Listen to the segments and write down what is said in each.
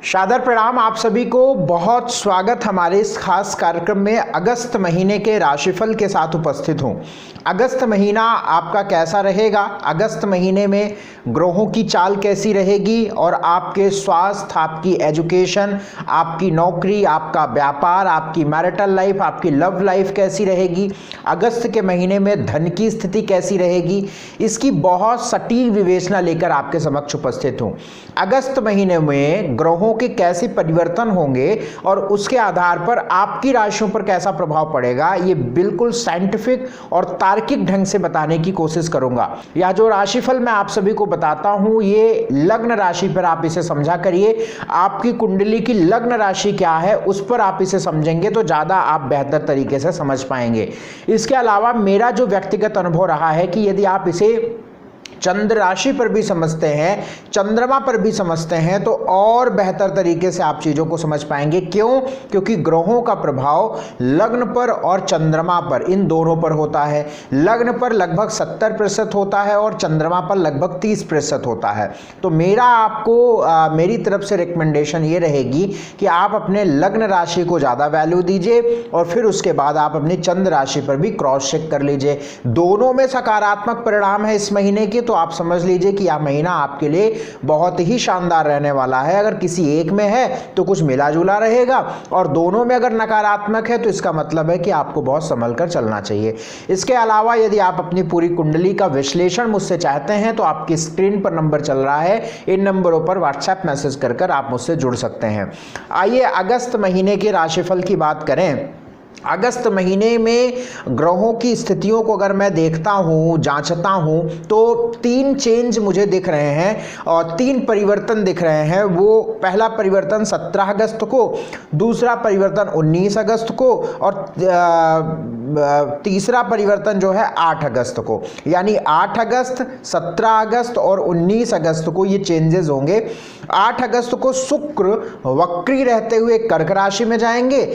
सादर प्रणाम आप सभी को। बहुत स्वागत हमारे इस खास कार्यक्रम में अगस्त महीने के राशिफल के साथ उपस्थित हूँ। अगस्त महीना आपका कैसा रहेगा, अगस्त महीने में ग्रहों की चाल कैसी रहेगी और आपके स्वास्थ्य, आपकी एजुकेशन, आपकी नौकरी, आपका व्यापार, आपकी मैरिटल लाइफ, आपकी लव लाइफ कैसी रहेगी, अगस्त के महीने में धन की स्थिति कैसी रहेगी, इसकी बहुत सटीक विवेचना लेकर आपके समक्ष उपस्थित हूँ। अगस्त महीने में ग्रहों के कैसे परिवर्तन होंगे और उसके आधार पर आपकी राशियों पर कैसा प्रभाव पड़ेगा, ये बिल्कुल साइंटिफिक और तार्किक ढंग से बताने की कोशिश करूंगा। यह जो राशिफल मैं आप सभी को बताता हूं, ये लग्न राशि पर आप इसे समझा करिए। आपकी कुंडली की लग्न राशि क्या है उस पर आप इसे समझेंगे तो ज्यादा आप बेहतर तरीके से समझ पाएंगे। इसके अलावा मेरा जो व्यक्तिगत अनुभव रहा है कि यदि आप इसे चंद्र राशि पर भी समझते हैं, चंद्रमा पर भी समझते हैं, तो और बेहतर तरीके से आप चीजों को समझ पाएंगे। क्यों? क्योंकि ग्रहों का प्रभाव लग्न पर और चंद्रमा पर, इन दोनों पर होता है। लग्न पर लगभग 70% होता है और चंद्रमा पर लगभग 30% होता है। तो मेरा आपको मेरी तरफ से रिकमेंडेशन ये रहेगी कि आप अपने लग्न राशि को ज्यादा वैल्यू दीजिए और फिर उसके बाद आप अपनी चंद्र राशि पर भी क्रॉस चेक कर लीजिए। दोनों में सकारात्मक परिणाम है इस महीने के, तो आप समझ लीजिए कि यह महीना आपके लिए बहुत ही शानदार रहने वाला है। अगर किसी एक में है तो कुछ मिला जुला रहेगा और दोनों में अगर नकारात्मक है तो इसका मतलब है कि आपको बहुत संभल कर चलना चाहिए। इसके अलावा यदि आप अपनी पूरी कुंडली का विश्लेषण मुझसे चाहते हैं तो आपकी स्क्रीन पर नंबर चल रहा है, इन नंबरों पर व्हाट्सएप मैसेज कर आप मुझसे जुड़ सकते हैं। आइए अगस्त महीने के राशिफल की बात करें। अगस्त महीने में ग्रहों की स्थितियों को अगर मैं देखता हूं, जांचता हूं, तो 3 चेंज मुझे दिख रहे हैं और 3 परिवर्तन दिख रहे हैं। वो पहला परिवर्तन 17 अगस्त को, दूसरा परिवर्तन 19 अगस्त को और तीसरा परिवर्तन जो है 8 अगस्त को। यानी 8 अगस्त, 17 अगस्त और 19 अगस्त को ये चेंजेस होंगे। 8 अगस्त को शुक्र वक्री रहते हुए कर्क राशि में जाएंगे,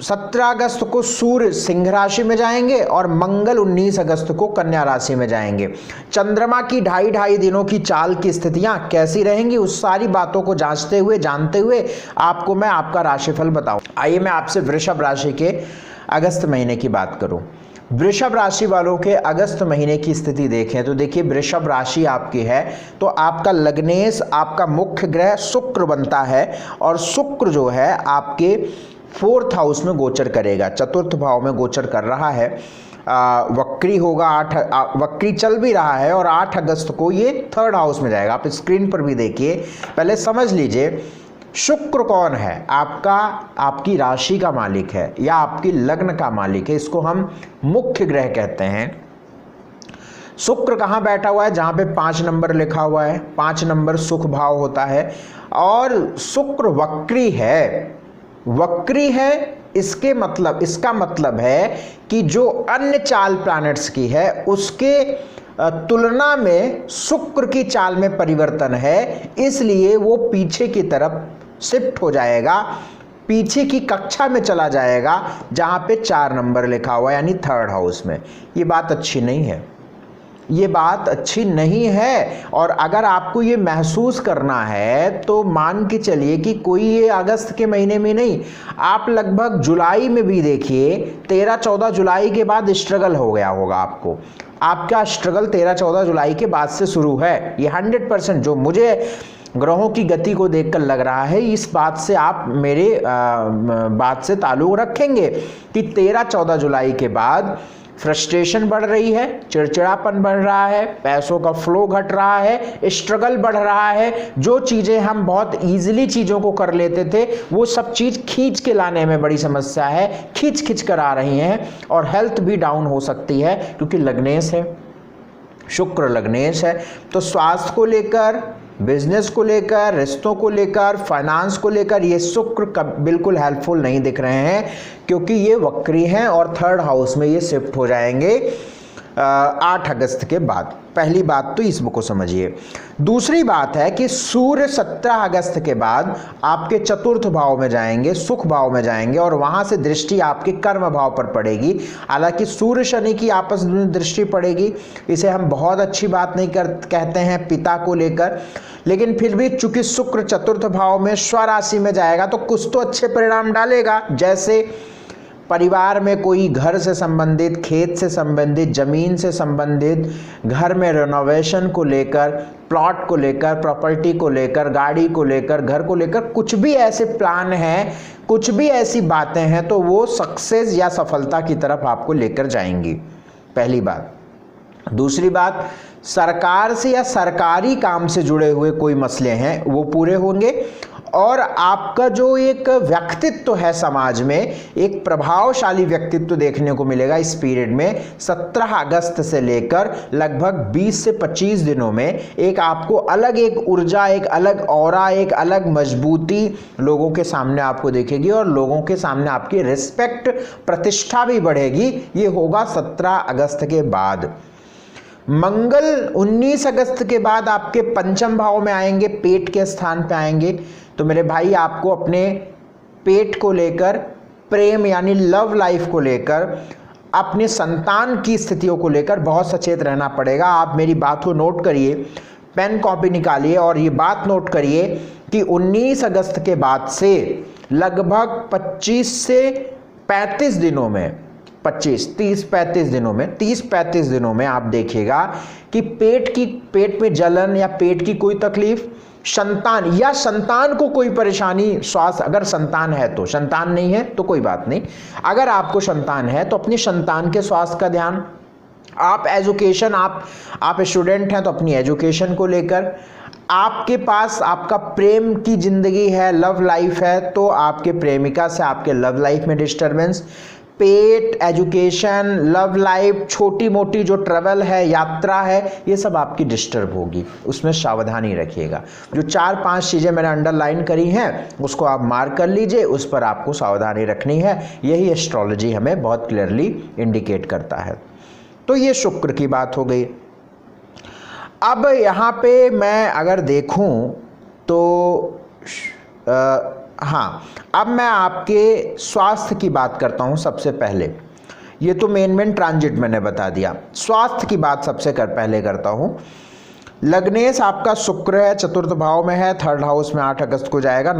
17 अगस्त को सूर्य सिंह राशि में जाएंगे और मंगल 19 अगस्त को कन्या राशि में जाएंगे। चंद्रमा की ढाई दिनों की चाल की स्थितियां कैसी रहेंगी, उस सारी बातों को जांचते हुए, जानते हुए आपको मैं आपका राशिफल बताऊं। आइए मैं आपसे वृषभ राशि के अगस्त महीने की बात करूं। वृषभ राशि वालों के अगस्त महीने की स्थिति देखें तो देखिए, वृषभ राशि आपकी है तो आपका लग्नेश, आपका मुख्य ग्रह शुक्र बनता है और शुक्र जो है आपके 4th हाउस में गोचर करेगा, चतुर्थ भाव में गोचर कर रहा है। वक्री होगा, वक्री चल भी रहा है और 8 अगस्त को ये 3rd हाउस में जाएगा। आप स्क्रीन पर भी देखिए, पहले समझ लीजिए शुक्र कौन है। आपकी राशि का मालिक है या आपकी लग्न का मालिक है, इसको हम मुख्य ग्रह कहते हैं। शुक्र कहाँ बैठा हुआ है? जहाँ पे 5 नंबर लिखा हुआ है, 5 नंबर सुख भाव होता है और शुक्र वक्री है। वक्री है इसका मतलब है कि जो अन्य चाल प्लैनेट्स की है उसके तुलना में शुक्र की चाल में परिवर्तन है, इसलिए वो पीछे की तरफ शिफ्ट हो जाएगा, पीछे की कक्षा में चला जाएगा जहां पे 4 नंबर लिखा हुआ है, यानी 3rd हाउस में। ये बात अच्छी नहीं है, ये बात अच्छी नहीं है। और अगर आपको ये महसूस करना है तो मान के चलिए कि कोई ये अगस्त के महीने में नहीं, आप लगभग जुलाई में भी देखिए, 13-14 जुलाई के बाद स्ट्रगल हो गया होगा आपको। आपका स्ट्रगल 13-14 जुलाई के बाद से शुरू है, ये 100% जो मुझे ग्रहों की गति को देखकर लग रहा है, इस बात से आप मेरे बात से ताल्लुक रखेंगे कि 13-14 जुलाई के बाद फ्रस्ट्रेशन बढ़ रही है, चिड़चिड़ापन बढ़ रहा है, पैसों का फ्लो घट रहा है, स्ट्रगल बढ़ रहा है। जो चीज़ें हम बहुत इजीली चीज़ों को कर लेते थे वो सब चीज़ खींच के लाने में बड़ी समस्या है, खींच कर आ रही हैं और हेल्थ भी डाउन हो सकती है क्योंकि लग्नेश है, शुक्र लग्नेश है। तो स्वास्थ्य को लेकर, बिजनेस को लेकर, रिश्तों को लेकर, फाइनेंस को लेकर ये शुक्र बिल्कुल हेल्पफुल नहीं दिख रहे हैं क्योंकि ये वक्री हैं और 3rd हाउस में ये शिफ्ट हो जाएंगे। 8 अगस्त के बाद। पहली बात तो इस को समझिए। दूसरी बात है कि सूर्य 17 अगस्त के बाद आपके चतुर्थ भाव में जाएंगे, सुख भाव में जाएंगे, और वहां से दृष्टि आपके कर्म भाव पर पड़ेगी। हालांकि सूर्य शनि की आपस में दृष्टि पड़ेगी, इसे हम बहुत अच्छी बात नहीं कहते हैं पिता को लेकर, लेकिन फिर भी चूंकि शुक्र चतुर्थ भाव में स्वराशि में जाएगा तो कुछ तो अच्छे परिणाम डालेगा। जैसे परिवार में कोई घर से संबंधित, खेत से संबंधित, जमीन से संबंधित, घर में रेनोवेशन को लेकर, प्लॉट को लेकर, प्रॉपर्टी को लेकर, गाड़ी को लेकर, घर को लेकर कुछ भी ऐसे प्लान हैं, कुछ भी ऐसी बातें हैं, तो वो सक्सेस या सफलता की तरफ आपको लेकर जाएंगी। पहली बात। दूसरी बात, सरकार से या सरकारी काम से जुड़े हुए कोई मसले हैं वो पूरे होंगे, और आपका जो एक व्यक्तित्व है समाज में, एक प्रभावशाली व्यक्तित्व देखने को मिलेगा इस पीरियड में। 17 अगस्त से लेकर लगभग 20 से 25 दिनों में एक आपको अलग एक ऊर्जा, एक अलग ऑरा, एक अलग मजबूती लोगों के सामने आपको दिखेगी, और लोगों के सामने आपकी रिस्पेक्ट, प्रतिष्ठा भी बढ़ेगी। ये होगा 17 अगस्त के बाद। मंगल 19 अगस्त के बाद आपके पंचम भाव में आएंगे, पेट के स्थान पे आएंगे। तो मेरे भाई, आपको अपने पेट को लेकर, प्रेम यानी लव लाइफ को लेकर, अपने संतान की स्थितियों को लेकर बहुत सचेत रहना पड़ेगा। आप मेरी बात को नोट करिए, पेन कॉपी निकालिए और ये बात नोट करिए कि 19 अगस्त के बाद से लगभग 25 से 35 दिनों में, 30-35 दिनों में आप देखिएगा कि पेट में जलन या पेट की कोई तकलीफ, संतान या संतान को कोई परेशानी, स्वास्थ्य, अगर संतान है तो, संतान नहीं है तो कोई बात नहीं, अगर आपको संतान है तो अपनी संतान के स्वास्थ्य का ध्यान, आप एजुकेशन, आप स्टूडेंट हैं तो अपनी एजुकेशन को लेकर, आपके पास आपका प्रेम की जिंदगी है, लव लाइफ है, तो आपके प्रेमिका से आपके लव लाइफ में डिस्टर्बेंस, पेट, एजुकेशन, लव लाइफ, छोटी मोटी जो ट्रैवल है, यात्रा है, ये सब आपकी डिस्टर्ब होगी, उसमें सावधानी रखिएगा। जो 4-5 चीज़ें मैंने अंडरलाइन करी हैं उसको आप मार्क कर लीजिए, उस पर आपको सावधानी रखनी है। यही एस्ट्रोलॉजी हमें बहुत क्लियरली इंडिकेट करता है। तो ये शुक्र की बात हो गई। अब यहाँ पे मैं अगर देखूँ तो हाँ, अब मैं आपके स्वास्थ्य की बात करता हूँ सबसे पहले। ये तो मेन ट्रांजिट मैंने बता दिया, स्वास्थ्य की बात सबसे पहले करता हूँ। लग्नेश आपका शुक्र है, चतुर्थ भाव में है, 3rd हाउस में 8 अगस्त को जाएगा।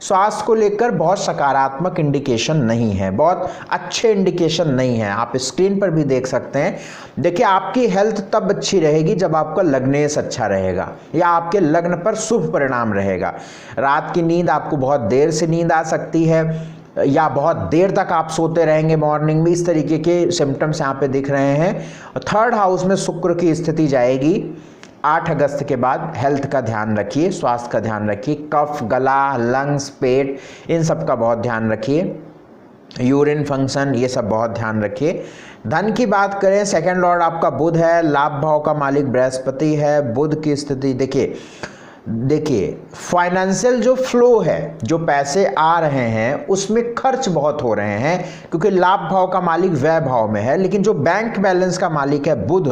स्वास्थ्य को लेकर बहुत सकारात्मक इंडिकेशन नहीं है, बहुत अच्छे इंडिकेशन नहीं है। आप स्क्रीन पर भी देख सकते हैं। देखिए, आपकी हेल्थ तब अच्छी रहेगी जब आपका लग्नेश अच्छा रहेगा या आपके लग्न पर शुभ परिणाम रहेगा। रात की नींद आपको बहुत देर से नींद आ सकती है या बहुत देर तक आप सोते रहेंगे मॉर्निंग में, इस तरीके के सिम्टम्स यहाँ पे दिख रहे हैं। 3rd हाउस में शुक्र की स्थिति जाएगी 8 अगस्त के बाद। हेल्थ का ध्यान रखिए, स्वास्थ्य का ध्यान रखिए, कफ, गला, लंग्स, पेट, इन सब का बहुत ध्यान रखिए, यूरिन फंक्शन, ये सब बहुत ध्यान रखिए। धन की बात करें, 2nd लॉर्ड आपका बुध है, लाभ भाव का मालिक बृहस्पति है। बुध की स्थिति देखिए फाइनेंशियल जो फ्लो है, जो पैसे आ रहे हैं उसमें खर्च बहुत हो रहे हैं क्योंकि लाभ भाव का मालिक व्यय भाव में है, लेकिन जो बैंक बैलेंस का मालिक है बुध,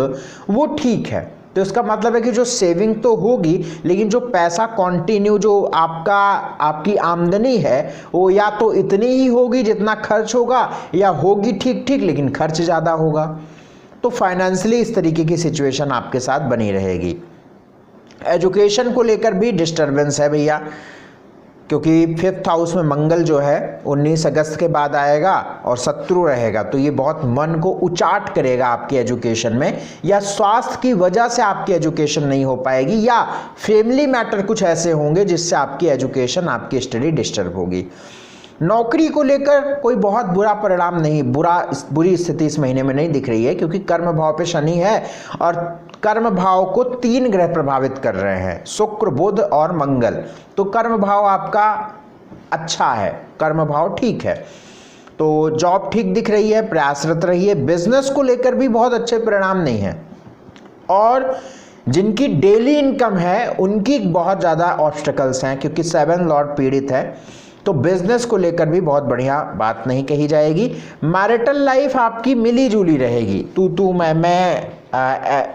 वो ठीक है। तो इसका मतलब है कि जो सेविंग तो होगी, लेकिन जो पैसा कंटिन्यू जो आपकी आमदनी है वो या तो इतनी ही होगी जितना खर्च होगा, या होगी ठीक ठीक लेकिन खर्च ज़्यादा होगा। तो फाइनेंशियली इस तरीके की सिचुएशन आपके साथ बनी रहेगी। एजुकेशन को लेकर भी डिस्टर्बेंस है भैया, क्योंकि 5th हाउस में मंगल जो है 19 अगस्त के बाद आएगा और शत्रु रहेगा, तो ये बहुत मन को उचाट करेगा आपकी एजुकेशन में, या स्वास्थ्य की वजह से आपकी एजुकेशन नहीं हो पाएगी, या फैमिली मैटर कुछ ऐसे होंगे जिससे आपकी एजुकेशन, आपकी स्टडी डिस्टर्ब होगी। नौकरी को लेकर कोई बहुत बुरा परिणाम नहीं, बुरी स्थिति इस महीने में नहीं दिख रही है, क्योंकि कर्म भाव पे शनि है और कर्म भाव को 3 ग्रह प्रभावित कर रहे हैं, शुक्र, बुध और मंगल। तो कर्म भाव आपका अच्छा है, कर्म भाव ठीक है, तो जॉब ठीक दिख रही है, प्रयासरत रहिए। बिजनेस को लेकर भी बहुत अच्छे परिणाम नहीं है, और जिनकी डेली इनकम है उनकी बहुत ज़्यादा ऑब्स्टेकल्स हैं, क्योंकि 7th लॉर्ड पीड़ित है। तो बिजनेस को लेकर भी बहुत बढ़िया बात नहीं कही जाएगी। मैरिटल लाइफ आपकी मिली जुली रहेगी, तू मैं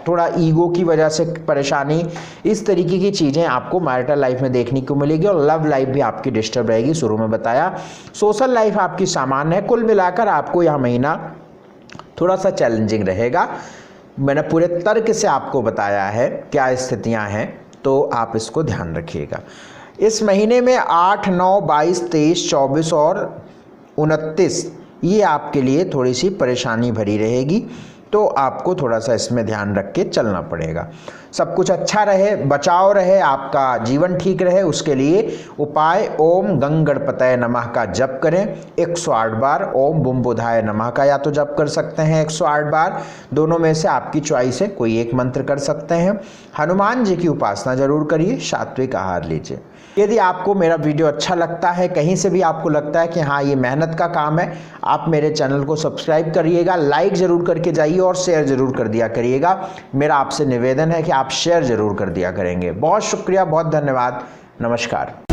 थोड़ा ईगो की वजह से परेशानी, इस तरीके की चीज़ें आपको मैरिटल लाइफ में देखने को मिलेगी। और लव लाइफ भी आपकी डिस्टर्ब रहेगी, शुरू में बताया। सोशल लाइफ आपकी सामान्य है। कुल मिलाकर आपको यह महीना थोड़ा सा चैलेंजिंग रहेगा। मैंने पूरे तर्क से आपको बताया है क्या स्थितियां हैं, तो आप इसको ध्यान रखिएगा। इस महीने में 8, 9, 22, 23, 24 और 29 ये आपके लिए थोड़ी सी परेशानी भरी रहेगी, तो आपको थोड़ा सा इसमें ध्यान रख के चलना पड़ेगा। सब कुछ अच्छा रहे, बचाव रहे, आपका जीवन ठीक रहे, उसके लिए उपाय ओम गंग गणपतये नमः का जप करें 108 बार, ओम बुम बुधाय नमः का या तो जप कर सकते हैं 108 बार, दोनों में से आपकी चॉइस है, कोई एक मंत्र कर सकते हैं। हनुमान जी की उपासना जरूर करिए, सात्विक आहार लीजिए। यदि आपको मेरा वीडियो अच्छा लगता है, कहीं से भी आपको लगता है कि हाँ ये मेहनत का काम है, आप मेरे चैनल को सब्सक्राइब करिएगा, लाइक ज़रूर करके जाइए और शेयर ज़रूर कर दिया करिएगा। मेरा आपसे निवेदन है कि आप शेयर ज़रूर कर दिया करेंगे। बहुत शुक्रिया, बहुत धन्यवाद, नमस्कार।